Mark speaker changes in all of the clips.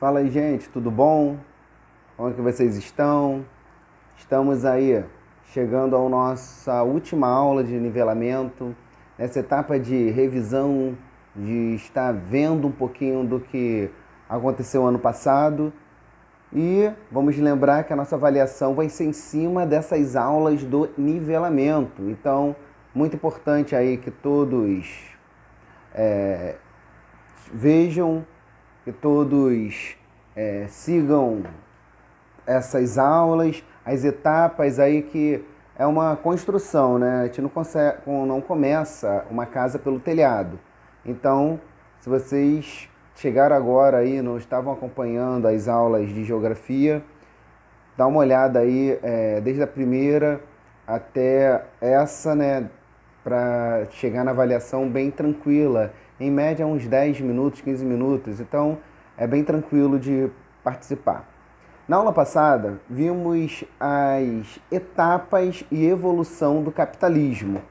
Speaker 1: Fala aí, gente, tudo bom? Como é que vocês estão? Estamos aí chegando à nossa última aula de nivelamento, nessa etapa de revisão, de estar vendo um pouquinho do que aconteceu ano passado. E vamos lembrar que a nossa avaliação vai ser em cima dessas aulas do nivelamento. Então, muito importante aí que todos vejam, que todos sigam essas aulas, as etapas aí que é uma construção, né? A gente não começa uma casa pelo telhado. Então, se vocês chegaram agora aí, não estavam acompanhando as aulas de geografia, dá uma olhada aí, desde a primeira até essa, né? Para chegar na avaliação bem tranquila, em média uns 10 minutos, 15 minutos, então é bem tranquilo de participar. Na aula passada, vimos as etapas e evolução do capitalismo.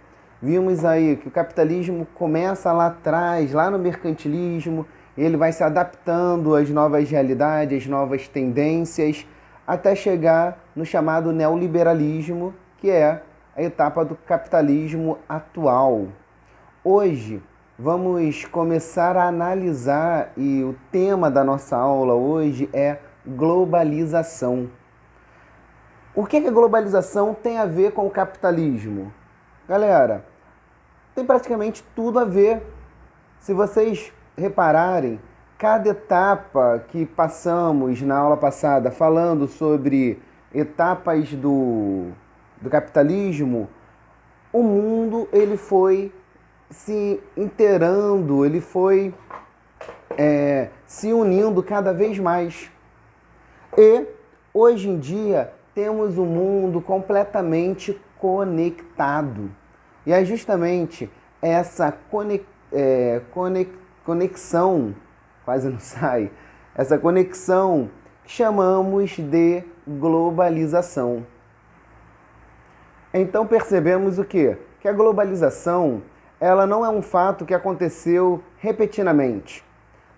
Speaker 1: Vimos aí que o capitalismo começa lá atrás, lá no mercantilismo, ele vai se adaptando às novas realidades, às novas tendências, até chegar no chamado neoliberalismo, que é a etapa do capitalismo atual. Hoje, vamos começar a analisar, e o tema da nossa aula hoje é globalização. O que a globalização tem a ver com o capitalismo? Galera, tem praticamente tudo a ver. Se vocês repararem, cada etapa que passamos na aula passada falando sobre etapas do capitalismo, o mundo ele foi se inteirando, ele foi se unindo cada vez mais. E hoje em dia temos um mundo completamente conectado. E é justamente essa conexão, quase não sai, essa conexão que chamamos de globalização. Então percebemos o quê? Que a globalização ela não é um fato que aconteceu repentinamente,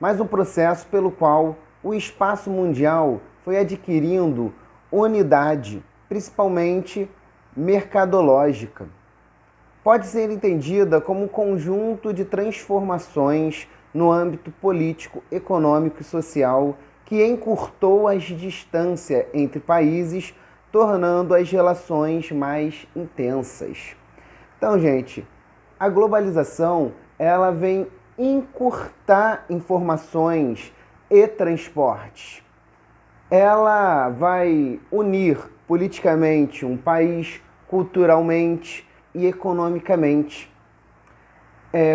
Speaker 1: mas um processo pelo qual o espaço mundial foi adquirindo unidade, principalmente mercadológica. Pode ser entendida como um conjunto de transformações no âmbito político, econômico e social que encurtou as distâncias entre países, tornando as relações mais intensas. Então, gente, a globalização ela vem encurtar informações e transportes. Ela vai unir politicamente um país, culturalmente e economicamente.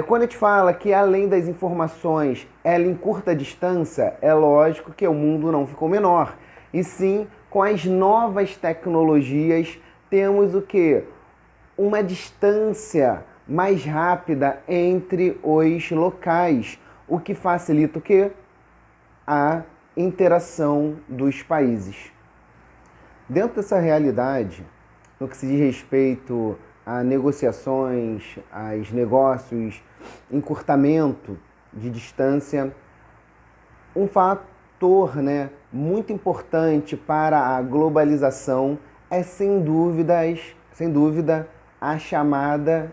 Speaker 1: Quando a gente fala que além das informações ela encurta a distância, é lógico que o mundo não ficou menor. E sim, com as novas tecnologias, temos o quê? Uma distância mais rápida entre os locais, o que facilita o quê? A interação dos países. Dentro dessa realidade, no que se diz respeito a negociações, aos negócios, encurtamento de distância, um fator, muito importante para a globalização é sem dúvida as chamadas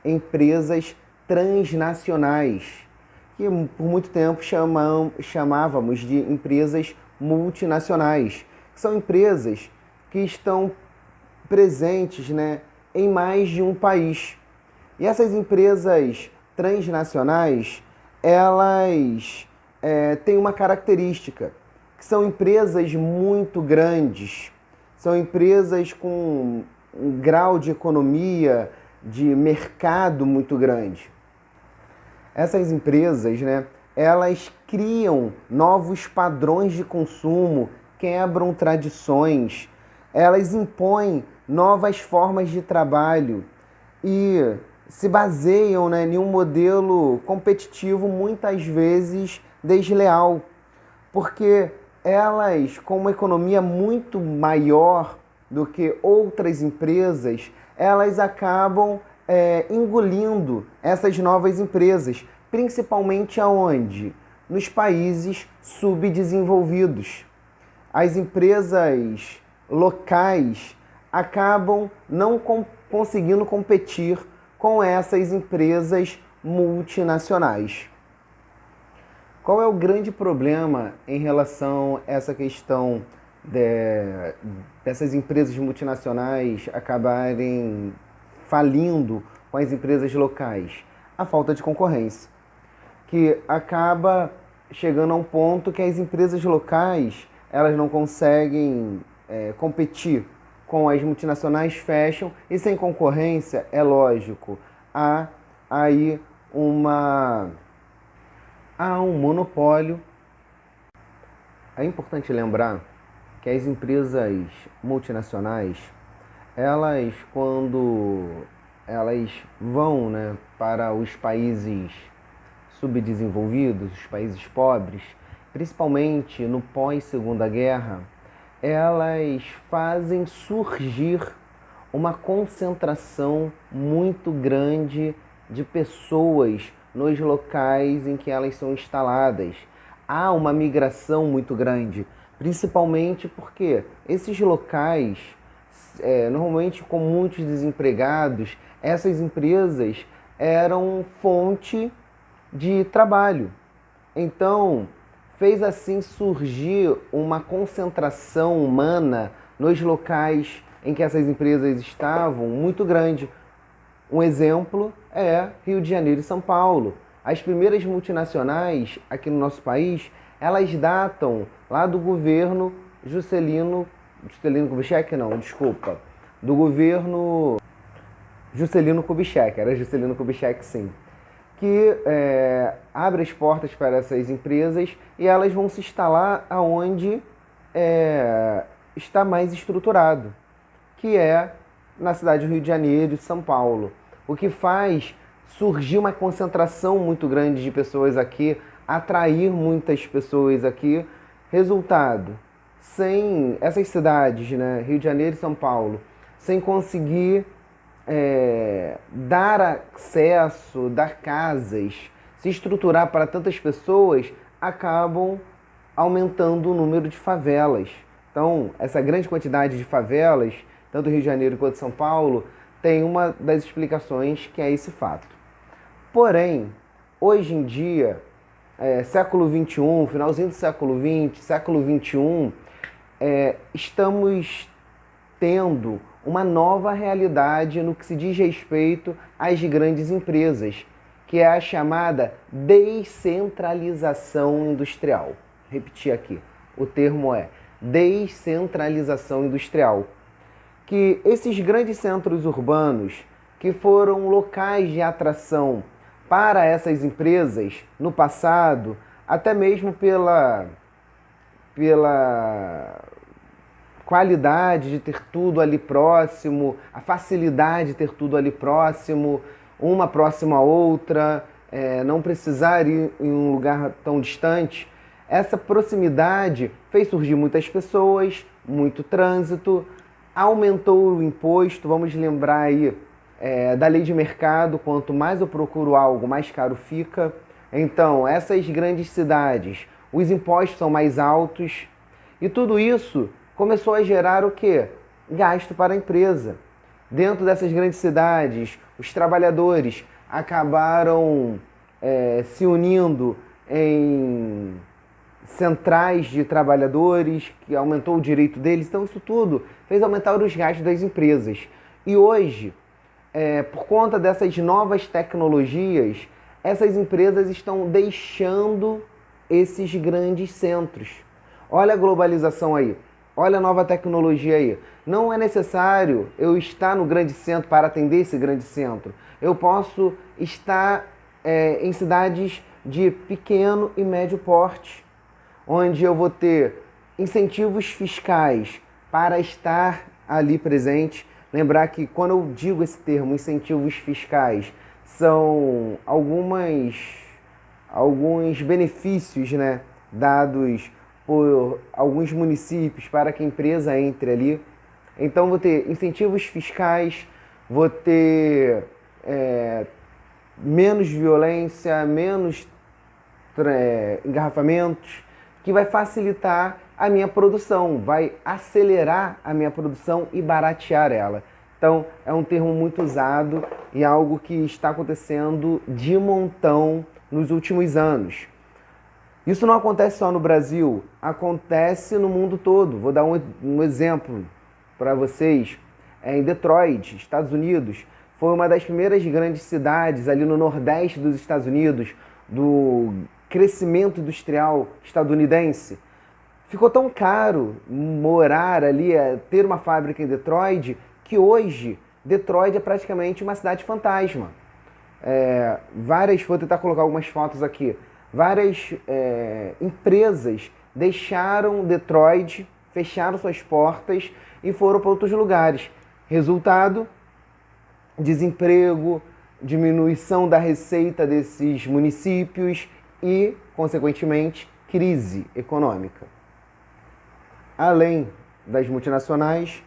Speaker 1: empresas transnacionais, que por muito tempo chamávamos de empresas multinacionais. São empresas que estão presentes, em mais de um país. E essas empresas transnacionais, elas têm uma característica, que são empresas muito grandes, são empresas com um grau de economia, de mercado muito grande. Essas empresas, elas criam novos padrões de consumo, quebram tradições, elas impõem novas formas de trabalho e se baseiam, em um modelo competitivo muitas vezes desleal, porque elas, com uma economia muito maior do que outras empresas, elas acabam engolindo essas novas empresas, principalmente aonde? nos países subdesenvolvidos. As empresas locais acabam não conseguindo competir com essas empresas multinacionais. Qual é o grande problema em relação a essa questão dessas empresas multinacionais acabarem falindo com as empresas locais? A falta de concorrência, que acaba chegando a um ponto que as empresas locais elas não conseguem competir com as multinacionais, fecham, e sem concorrência, é lógico, há aí um monopólio. É importante lembrar que as empresas multinacionais, elas quando elas vão, para os países subdesenvolvidos, os países pobres, principalmente no pós-Segunda Guerra, elas fazem surgir uma concentração muito grande de pessoas nos locais em que elas são instaladas. Há uma migração muito grande, principalmente porque esses locais, normalmente com muitos desempregados, essas empresas eram fonte de trabalho. Então, fez assim surgir uma concentração humana nos locais em que essas empresas estavam muito grande. Um exemplo é Rio de Janeiro e São Paulo. As primeiras multinacionais aqui no nosso país, elas datam lá do governo Juscelino Kubitschek, do governo Juscelino Kubitschek, era Juscelino Kubitschek sim, que abre as portas para essas empresas e elas vão se instalar aonde está mais estruturado, que é na cidade do Rio de Janeiro e São Paulo. O que faz surgir uma concentração muito grande de pessoas aqui, atrair muitas pessoas aqui. Resultado, sem essas cidades, Rio de Janeiro e São Paulo, sem conseguir dar acesso, dar casas, se estruturar para tantas pessoas, acabam aumentando o número de favelas. Então, essa grande quantidade de favelas, tanto Rio de Janeiro quanto São Paulo, tem uma das explicações que é esse fato. Porém, hoje em dia, século XXI, finalzinho do século XX, século XXI, estamos tendo uma nova realidade no que se diz respeito às grandes empresas, que é a chamada descentralização industrial. Repetir aqui, o termo é descentralização industrial. Que esses grandes centros urbanos, que foram locais de atração para essas empresas no passado, até mesmo pela qualidade de ter tudo ali próximo, a facilidade de ter tudo ali próximo, uma próxima a outra, não precisar ir em um lugar tão distante. Essa proximidade fez surgir muitas pessoas, muito trânsito, aumentou o imposto. Vamos lembrar aí da lei de mercado: quanto mais eu procuro algo, mais caro fica. Então, essas grandes cidades, os impostos são mais altos, e tudo isso começou a gerar o quê? Gasto para a empresa. Dentro dessas grandes cidades, os trabalhadores acabaram se unindo em centrais de trabalhadores, que aumentou o direito deles. Então, isso tudo fez aumentar os gastos das empresas. E hoje, por conta dessas novas tecnologias, essas empresas estão deixando esses grandes centros. Olha a globalização aí. Olha a nova tecnologia aí. Não é necessário eu estar no grande centro para atender esse grande centro. Eu posso estar em cidades de pequeno e médio porte, onde eu vou ter incentivos fiscais para estar ali presente. Lembrar que quando eu digo esse termo, incentivos fiscais, são alguns benefícios, dados por alguns municípios para que a empresa entre ali. Então, vou ter incentivos fiscais, vou ter menos violência, menos engarrafamentos, que vai facilitar a minha produção, vai acelerar a minha produção e baratear ela. Então, é um termo muito usado e algo que está acontecendo de montão nos últimos anos. Isso não acontece só no Brasil, acontece no mundo todo. Vou dar um exemplo para vocês. Em Detroit, Estados Unidos, foi uma das primeiras grandes cidades ali no nordeste dos Estados Unidos, do crescimento industrial estadunidense. Ficou tão caro morar ali, ter uma fábrica em Detroit, que hoje Detroit é praticamente uma cidade fantasma. Vou tentar colocar algumas fotos aqui. Várias empresas deixaram Detroit, fecharam suas portas e foram para outros lugares. Resultado, desemprego, diminuição da receita desses municípios e, consequentemente, crise econômica. Além das multinacionais,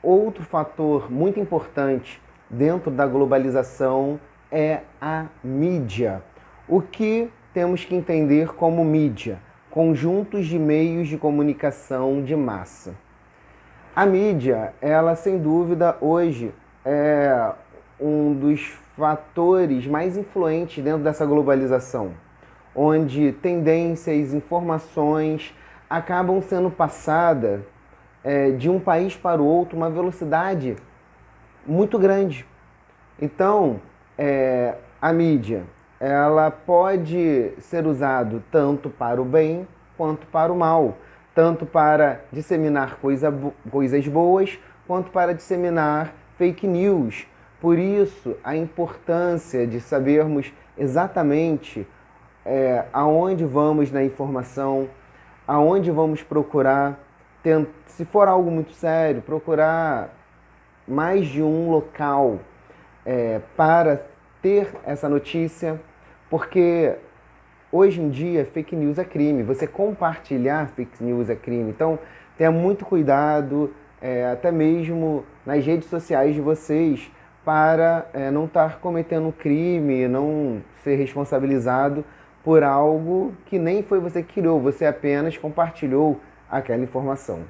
Speaker 1: outro fator muito importante dentro da globalização é a mídia. O que temos que entender como mídia? Conjuntos de meios de comunicação de massa. A mídia, ela sem dúvida hoje é um dos fatores mais influentes dentro dessa globalização, onde tendências, informações acabam sendo passadas de um país para o outro uma velocidade muito grande. Então, a mídia, ela pode ser usada tanto para o bem quanto para o mal, tanto para disseminar coisas boas, quanto para disseminar fake news. Por isso, a importância de sabermos exatamente aonde vamos na informação, aonde vamos procurar, se for algo muito sério, procurar mais de um local para ter essa notícia, porque hoje em dia fake news é crime, você compartilhar fake news é crime, então tenha muito cuidado, até mesmo nas redes sociais de vocês, para não estar cometendo crime, não ser responsabilizado por algo que nem foi você que criou, você apenas compartilhou aquela informação.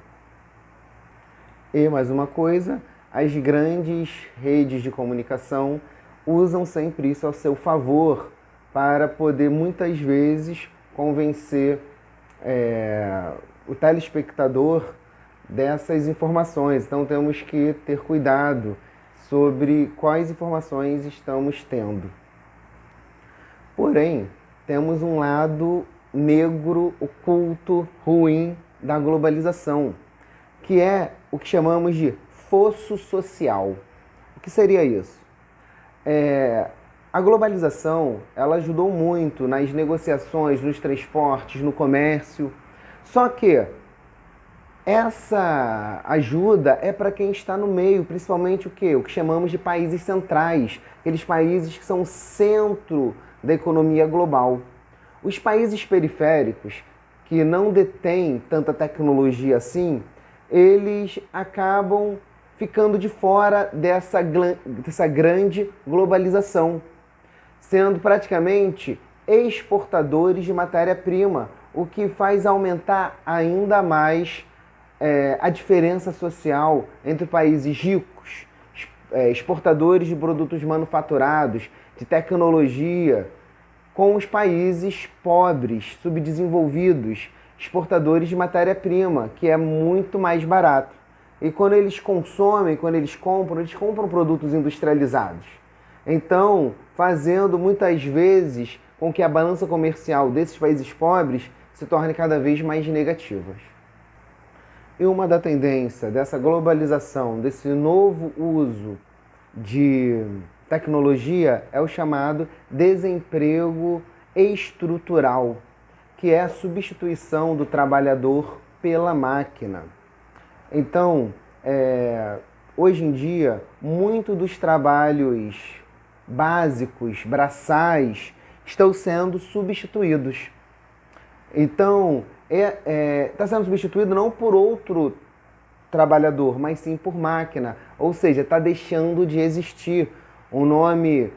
Speaker 1: E mais uma coisa, as grandes redes de comunicação usam sempre isso ao seu favor para poder muitas vezes convencer o telespectador dessas informações. Então temos que ter cuidado sobre quais informações estamos tendo. Porém, temos um lado negro, oculto, ruim da globalização, que é o que chamamos de fosso social. O que seria isso? A globalização, ela ajudou muito nas negociações, nos transportes, no comércio, só que essa ajuda é para quem está no meio, principalmente o que chamamos de países centrais, aqueles países que são o centro da economia global. Os países periféricos, que não detêm tanta tecnologia assim, eles acabam ficando de fora dessa grande globalização, sendo praticamente exportadores de matéria-prima, o que faz aumentar ainda mais a diferença social entre países ricos, exportadores de produtos manufaturados, de tecnologia, com os países pobres, subdesenvolvidos, exportadores de matéria-prima, que é muito mais barato. E quando eles consomem, quando eles compram produtos industrializados. Então, fazendo muitas vezes com que a balança comercial desses países pobres se torne cada vez mais negativa. E uma da tendência dessa globalização, desse novo uso de tecnologia é o chamado desemprego estrutural, que é a substituição do trabalhador pela máquina. Então, hoje em dia, muito dos trabalhos básicos, braçais, estão sendo substituídos. Então, está sendo substituído não por outro trabalhador, mas sim por máquina. Ou seja, está deixando de existir. O nome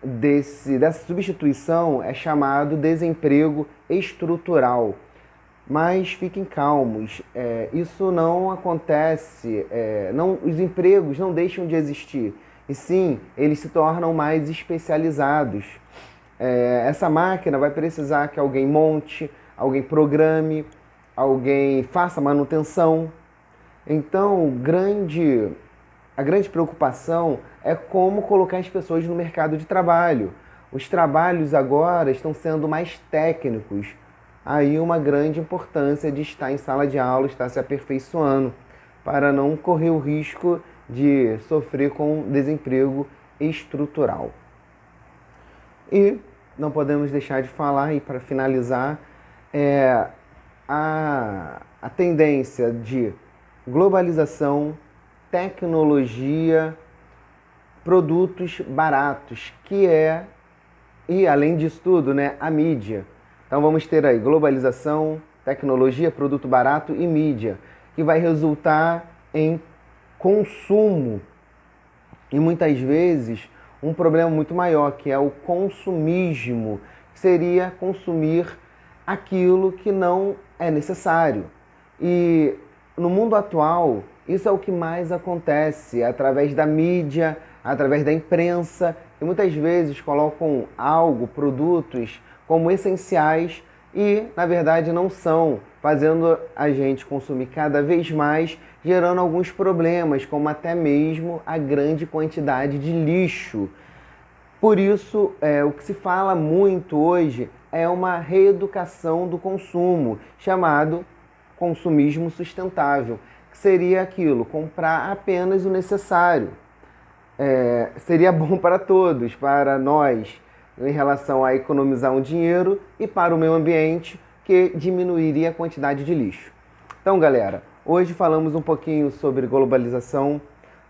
Speaker 1: dessa substituição é chamado desemprego estrutural. Mas fiquem calmos, isso não acontece, os empregos não deixam de existir, e sim, eles se tornam mais especializados. Essa máquina vai precisar que alguém monte, alguém programe, alguém faça manutenção. Então, a grande preocupação é como colocar as pessoas no mercado de trabalho. Os trabalhos agora estão sendo mais técnicos. Aí uma grande importância de estar em sala de aula, estar se aperfeiçoando, para não correr o risco de sofrer com desemprego estrutural. E não podemos deixar de falar, e para finalizar, a tendência de globalização, tecnologia, produtos baratos, e além disso tudo, né, a mídia. Então vamos ter aí globalização, tecnologia, produto barato e mídia, que vai resultar em consumo e muitas vezes um problema muito maior, que é o consumismo, que seria consumir aquilo que não é necessário. E no mundo atual, isso é o que mais acontece, através da mídia, através da imprensa, e muitas vezes colocam produtos como essenciais e, na verdade, não são, fazendo a gente consumir cada vez mais, gerando alguns problemas, como até mesmo a grande quantidade de lixo. Por isso, o que se fala muito hoje é uma reeducação do consumo, chamado consumismo sustentável, que seria aquilo, comprar apenas o necessário. Seria bom para todos, para nós, em relação a economizar um dinheiro, e para o meio ambiente, que diminuiria a quantidade de lixo. Então, galera, hoje falamos um pouquinho sobre globalização,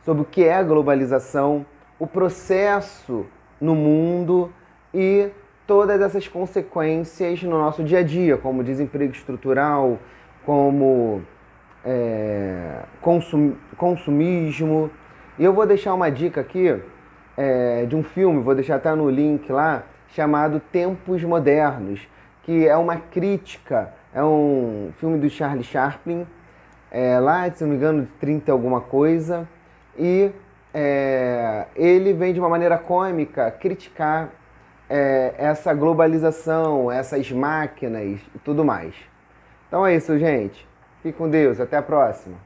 Speaker 1: sobre o que é a globalização, o processo no mundo e todas essas consequências no nosso dia a dia, como desemprego estrutural, como consumismo. E eu vou deixar uma dica aqui de um filme, vou deixar até no link lá, chamado Tempos Modernos, que é uma crítica, é um filme do Charlie Chaplin, lá, se não me engano, de 30 alguma coisa, e ele vem de uma maneira cômica criticar essa globalização, essas máquinas e tudo mais. Então é isso, gente. Fique com Deus. Até a próxima.